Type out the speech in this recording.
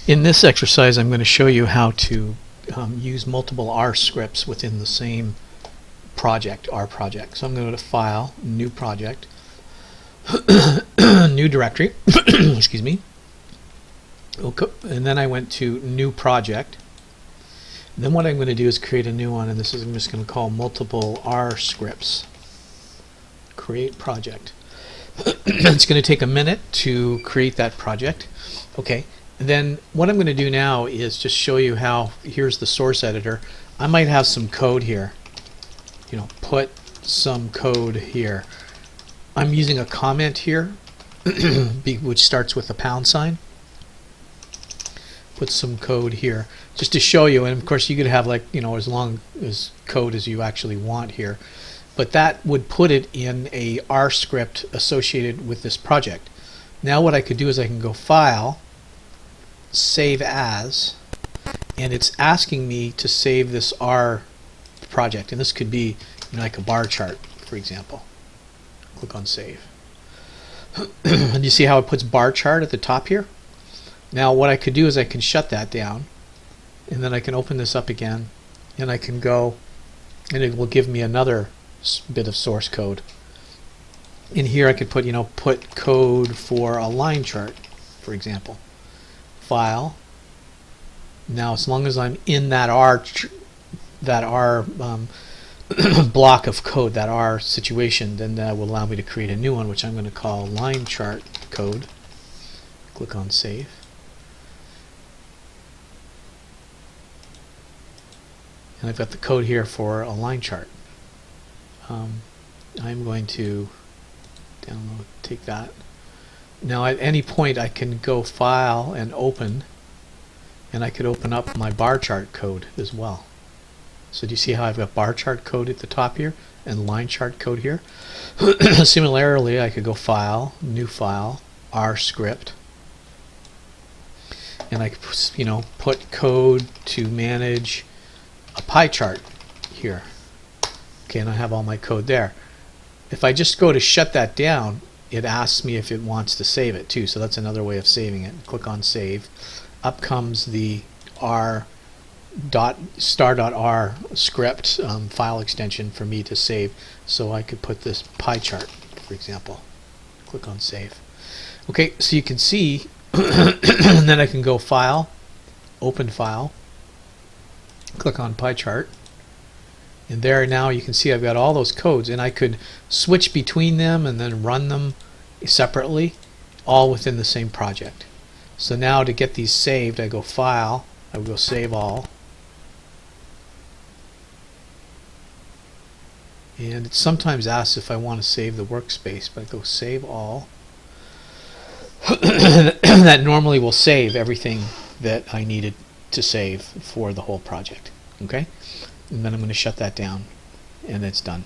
In this exercise, I'm going to show you how to use multiple R scripts within the same project, R project. So I'm going to go to File, New Project, New Directory, excuse me. Okay. And then I went to New Project. Then what I'm going to do is create a new one, and this is I'm just going to call Multiple R Scripts. Create Project. It's going to take a minute to create that project. Okay. And then what I'm going to do now is just show you how, here's the source editor. I might have some code here. Put some code here. I'm using a comment here, which starts with a pound sign. Put some code here just to show you, and of course you could have as long as code as you actually want here, but that would put it in a R script associated with this project. Now what I could do is I can go File, Save As, and it's asking me to save this R project, and this could be like a bar chart, for example. Click on Save. And you see how it puts bar chart at the top here? Now what I could do is I can shut that down, and then I can open this up again, and I can go, and it will give me another bit of source code. In here I could put put code for a line chart, for example. File. Now as long as I'm in that R block of code, that R situation, then that will allow me to create a new one, which I'm going to call line chart code. Click on Save. And I've got the code here for a line chart. I'm going to take that. Now at any point I can go File and Open, and I could open up my bar chart code as well. So do you see how I've got bar chart code at the top here and line chart code here? Similarly, I could go File, New File, R script, and I could put code to manage a pie chart here. Okay, and I have all my code there. If I just go to shut that down, it asks me if it wants to save it too, so that's another way of saving it. Click on Save. Up comes the star.r script file extension for me to save, so I could put this pie chart, for example. Click on Save. Okay, so you can see, and then I can go File, Open File, click on pie chart, and there now you can see I've got all those codes, and I could switch between them and then run them separately, all within the same project. So now to get these saved, I go File, I would go Save All, and it sometimes asks if I want to save the workspace, but I go Save All. That normally will save everything that I needed to save for the whole project. Okay, and then I'm going to shut that down, and it's done.